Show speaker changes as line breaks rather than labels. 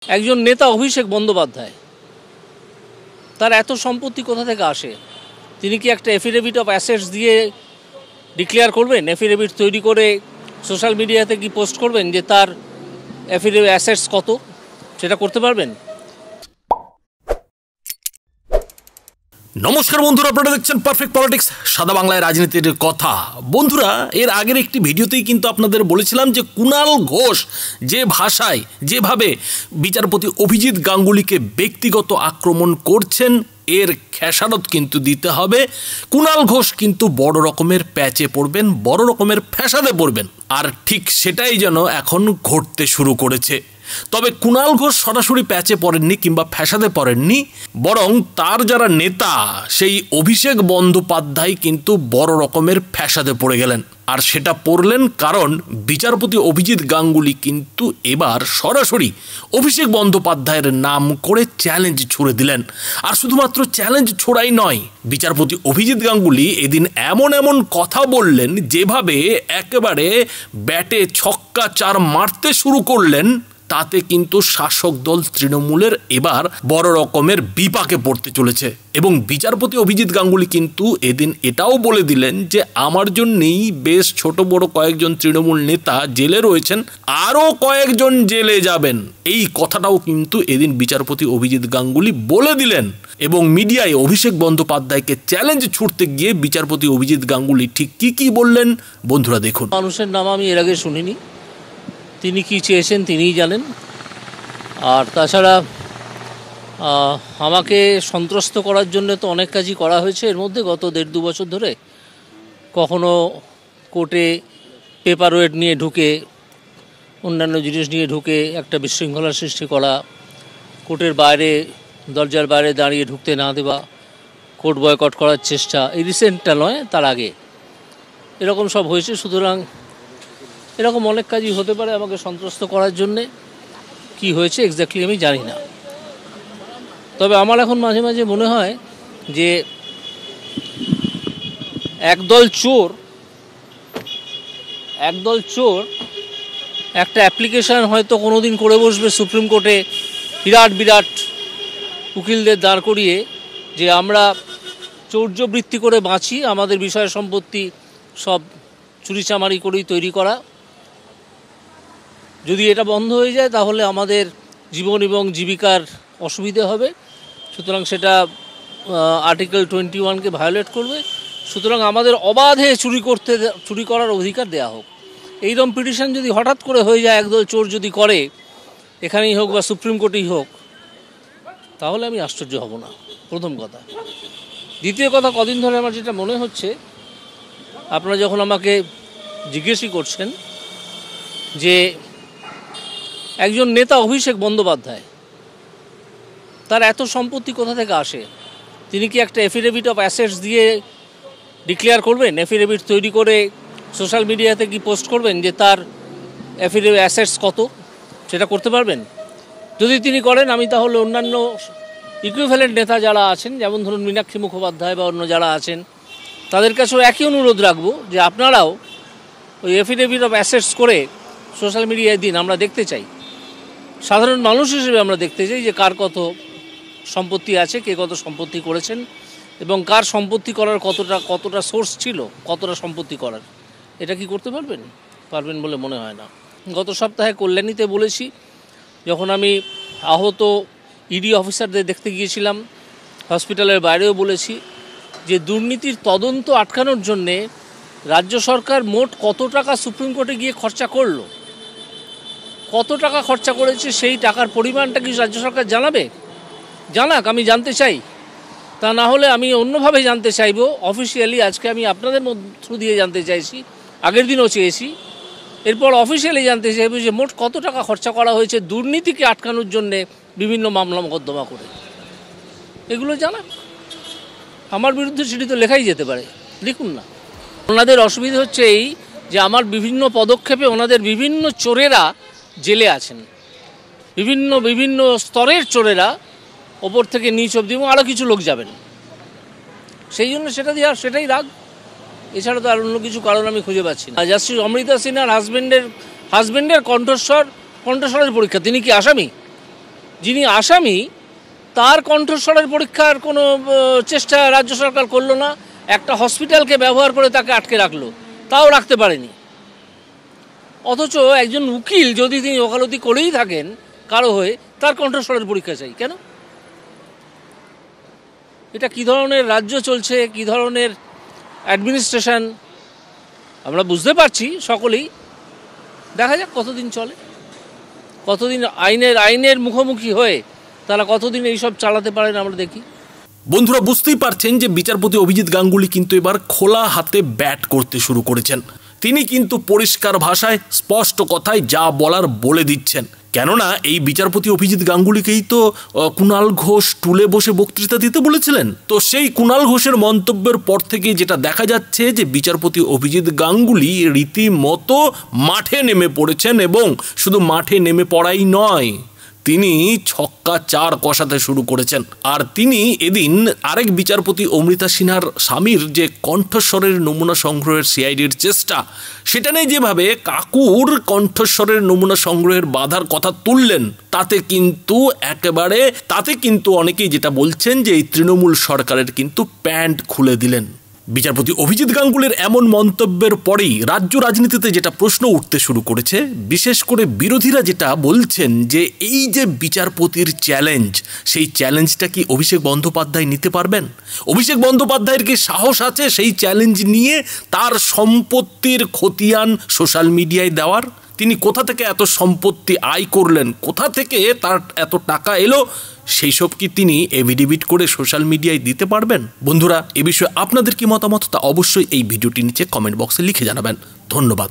একজন নেতা অভিষেক বন্দ্যোপাধ্যায়, তার এত সম্পত্তি কোথা থেকে আসে? তিনি কি একটা এফিডেভিট অফ অ্যাসেটস দিয়ে ডিক্লেয়ার করবেন? এফিডেভিট তৈরি করে সোশ্যাল মিডিয়াতে কি পোস্ট করবেন যে তার এফিডেভিট অ্যাসেটস কত? সেটা করতে পারবেন?
নমস্কার বন্ধুরা, আপনারা দেখছেন পারফেক্ট পলিটিক্স, সাদা বাংলায় রাজনীতির কথা। বন্ধুরা, এর আগের একটি ভিডিওতেই কিন্তু আপনাদের বলেছিলাম যে কুণাল ঘোষ যে ভাষায় যেভাবে বিচারপতি অভিজিৎ গাঙ্গুলিকে ব্যক্তিগত আক্রমণ করছেন, এর খেসারত কিন্তু দিতে হবে। কুণাল ঘোষ কিন্তু বড় রকমের প্যাচে পড়বেন, বড় রকমের ফ্যাসাদে পড়বেন, আর ঠিক সেটাই যেন এখন ঘটতে শুরু করেছে। তবে কুণাল ঘোষ সরাসরি প্যাচে পড়েননি কিংবা ফ্যাসাদে পড়েননি, বরং তার যারা নেতা সেই অভিষেক বন্দ্যোপাধ্যায় কিন্তু বড় রকমের ফ্যাসাদে পড়ে গেলেন। আর সেটা পড়লেন কারণ বিচারপতি অভিজিৎ গাঙ্গুলি কিন্তু এবার সরাসরি অভিষেক বন্দ্যোপাধ্যায়ের নাম করে চ্যালেঞ্জ ছুড়ে দিলেন। আর শুধুমাত্র চ্যালেঞ্জ ছোড়াই নয়, বিচারপতি অভিজিৎ গাঙ্গুলি এদিন এমন এমন কথা বললেন যেভাবে একেবারে ব্যাটে ছক্কা চার মারতে শুরু করলেন, তাতে কিন্তু শাসক দল তৃণমূলের এবার বড় রকমের বিপাকে পড়তে চলেছে। এবং বিচারপতি অভিজিৎ গাঙ্গুলি কিন্তু এদিন এটাও বলে দিলেন যে আমার জন্যেই বেশ ছোট বড় কয়েকজন তৃণমূল নেতা জেলে রয়েছেন, আরও কয়েকজন জেলে যাবেন। এই কথাটাও কিন্তু এদিন বিচারপতি অভিজিৎ গাঙ্গুলি বলে দিলেন। এবং মিডিয়ায় অভিষেক বন্দ্যোপাধ্যায়কে চ্যালেঞ্জ ছুড়তে গিয়ে বিচারপতি অভিজিৎ গাঙ্গুলি ঠিক কি বললেন বন্ধুরা দেখুন।
মানুষের নাম আমি এর আগে শুনিনি, তিনি কি চেয়েছেন তিনিই জানেন। আর তাছাড়া আমাকে সন্ত্রস্ত করার জন্য তো অনেক কাজই করা হয়েছে এর মধ্যে গত 1.5-2 বছর ধরে। কখনো কোর্টে পেপার ওয়েট নিয়ে ঢুকে, অন্যান্য জিনিস নিয়ে ঢুকে একটা বিশৃঙ্খলার সৃষ্টি করা, কোর্টের বাইরে দরজার বাইরে দাঁড়িয়ে ঢুকতে না দেওয়া, কোর্ট বয়কট করার চেষ্টা, এই রিসেন্টটা নয়, তার আগে এরকম সব হয়েছে। সুতরাং এরকম অনেক কাজই হতে পারে আমাকে সন্ত্রস্ত করার জন্যে। কি হয়েছে এক্স্যাক্টলি আমি জানি না। তবে আমার এখন মাঝে মাঝে মনে হয় যে একদল চোর একটা অ্যাপ্লিকেশান হয়তো কোনো দিন করে বসবে সুপ্রিম কোর্টে, বিরাট উকিলদের দাঁড় করিয়ে, যে আমরা চৌর্যবৃত্তি করে বাঁচি, আমাদের বিষয় সম্পত্তি সব চুরিচামারি করেই তৈরি করা। যদি এটা বন্ধ হয়ে যায় তাহলে আমাদের জীবন এবং জীবিকার অসুবিধে হবে। সুতরাং সেটা আর্টিকেল 21-কে ভায়োলেট করবে। সুতরাং আমাদের অবাধে চুরি করার অধিকার দেয়া হোক। এইরকম পিটিশন যদি হঠাৎ করে হয়ে যায়, একদল চোর যদি করে, এখানেই হোক বা সুপ্রিম কোর্টেই হোক, তাহলে আমি আশ্চর্য হব না, প্রথম কথা। দ্বিতীয় কথা, কদিন ধরে আমার যেটা মনে হচ্ছে, আপনারা যখন আমাকে জিজ্ঞেসই করছেন যে একজন নেতা অভিষেক বন্দ্যোপাধ্যায়, তার এত সম্পত্তি কোথা থেকে আসে? তিনি কি একটা এফিডেভিট অফ অ্যাসেটস দিয়ে ডিক্লেয়ার করবেন? এফিডেভিট তৈরি করে সোশ্যাল মিডিয়াতে কি পোস্ট করবেন যে তার এফিডেভিট অ্যাসেটস কত? সেটা করতে পারবেন? যদি তিনি করেন, আমি তাহলে অন্যান্য ইকুইভ্যালেন্ট নেতা যারা আছেন, যেমন ধরুন মীনাক্ষী মুখোপাধ্যায় বা অন্য যারা আছেন, তাদের কাছেও একই অনুরোধ রাখবো যে আপনারাও ওই এফিডেভিট অফ অ্যাসেটস করে সোশ্যাল মিডিয়ায় দিন। আমরা দেখতে চাই, সাধারণ মানুষ হিসেবে আমরা দেখতে চাই যে কার কত সম্পত্তি আছে, কে কত সম্পত্তি করেছেন, এবং কার সম্পত্তি করার কতটা সোর্স ছিল, কতটা সম্পত্তি করার। এটা কি করতে পারবেন বলে মনে হয় না। গত সপ্তাহে কল্যাণীতে বলেছি, যখন আমি আহত ইডি অফিসারদের দেখতে গিয়েছিলাম, হসপিটালের বাইরেও বলেছি, যে দুর্নীতির তদন্ত আটকানোর জন্যে রাজ্য সরকার মোট কত টাকা সুপ্রিম কোর্টে গিয়ে খরচা করলো, কত টাকা খরচা করেছে, সেই টাকার পরিমাণটা কি রাজ্য সরকার জানাক, আমি জানতে চাই। তা না হলে আমি অন্যভাবে জানতে চাইব, অফিসিয়ালি। আজকে আমি আপনাদের থ্রু দিয়ে জানতে চাইছি, আগের দিনও চেয়েছি, এরপর অফিসিয়ালি জানতে চাইব যে মোট কত টাকা খরচা করা হয়েছে দুর্নীতিকে আটকানোর জন্যে বিভিন্ন মামলা মোকদ্দমা করে। এগুলো জানাক। আমার বিরুদ্ধে সেটি তো লেখাই যেতে পারে, লিখুন না। ওনাদের অসুবিধা হচ্ছে এই যে আমার বিভিন্ন পদক্ষেপে ওনাদের বিভিন্ন চোরেরা জেলে আছেন, বিভিন্ন স্তরের চোরেরা, ওপর থেকে নিচ অবধি, এবং আরও কিছু লোক যাবেন। সেই জন্য সেটাই রাগ, এছাড়া তো আর অন্য কিছু কারণ আমি খুঁজে পাচ্ছি না। জাস্টিস অমৃতা সিনহার হাজব্যান্ডের কণ্ঠস্বরের পরীক্ষা। তিনি কি আসামি? যিনি আসামি তার কণ্ঠস্বরের পরীক্ষার কোনো চেষ্টা রাজ্য সরকার করলো না। একটা হসপিটালকে ব্যবহার করে তাকে আটকে রাখলো, তাও রাখতে পারেনি। অথচ একজন উকিল যদি তিনি ওকালতি করেই থাকেন কারো হয়ে, তার কণ্ঠস্বরের পরীক্ষা চাই কেন? এটা কী ধরনের রাজ্য চলছে, কী ধরনের অ্যাডমিনিস্ট্রেশন আমরা বুঝতে পারছি সকলেই। দেখা যাক কতদিন চলে, কতদিন আইনের মুখোমুখি হয়ে তারা কতদিন এইসব চালাতে পারেন আমরা দেখি।
বন্ধুরা, বুঝতেই পারছেন যে বিচারপতি অভিজিৎ গাঙ্গুলি কিন্তু এবার খোলা হাতে ব্যাট করতে শুরু করেছেন। তিনি কিন্তু পরিষ্কার ভাষায় স্পষ্ট কথায় যা বলার বলে দিচ্ছেন। কেননা এই বিচারপতি অভিজিৎ গাঙ্গুলিকেই তো কুণাল ঘোষ টুলে বসে বক্তৃতা দিতে বলেছিলেন। তো সেই কুণাল ঘোষের মন্তব্যের পর থেকে যেটা দেখা যাচ্ছে যে বিচারপতি অভিজিৎ গাঙ্গুলি রীতিমতো মাঠে নেমে পড়েছেন, এবং শুধু মাঠে নেমে পড়াই নয়, তিনি ছক্কা 4 কষাতে শুরু করেছেন। আর তিনি এদিন আরেক বিচারপতি অমৃতা সিনহার স্বামীর যে কণ্ঠস্বরের নমুনা সংগ্রহের সিআইডির চেষ্টা, সেটা নিয়ে যেভাবে কাকুর কণ্ঠস্বরের নমুনা সংগ্রহের বাধার কথা তুললেন, তাতে কিন্তু অনেকেই যেটা বলছেন যে এই তৃণমূল সরকারের কিন্তু প্যান্ট খুলে দিলেন। বিচারপতি অভিজিৎ গাঙ্গুলির এমন মন্তব্যের পরেই রাজ্য রাজনীতিতে যেটা প্রশ্ন উঠতে শুরু করেছে, বিশেষ করে বিরোধীরা যেটা বলছেন যে এই যে বিচারপতির চ্যালেঞ্জ, সেই চ্যালেঞ্জটা কি অভিষেক বন্দ্যোপাধ্যায় নিতে পারবেন? অভিষেক বন্দ্যোপাধ্যায়ের কি সাহস আছে সেই চ্যালেঞ্জ নিয়ে তার সম্পত্তির খতিয়ান সোশ্যাল মিডিয়ায় দেওয়ার? তিনি কোথা থেকে এত সম্পত্তি আয় করলেন, কোথা থেকে তার এত টাকা এলো, সেই সব কি তিনি এভিডেভিট করে সোশ্যাল মিডিয়ায় দিতে পারবেন? বন্ধুরা, এ বিষয়ে আপনাদের কি মতামত তা অবশ্যই এই ভিডিওটির নিচে কমেন্ট বক্সে লিখে জানাবেন। ধন্যবাদ।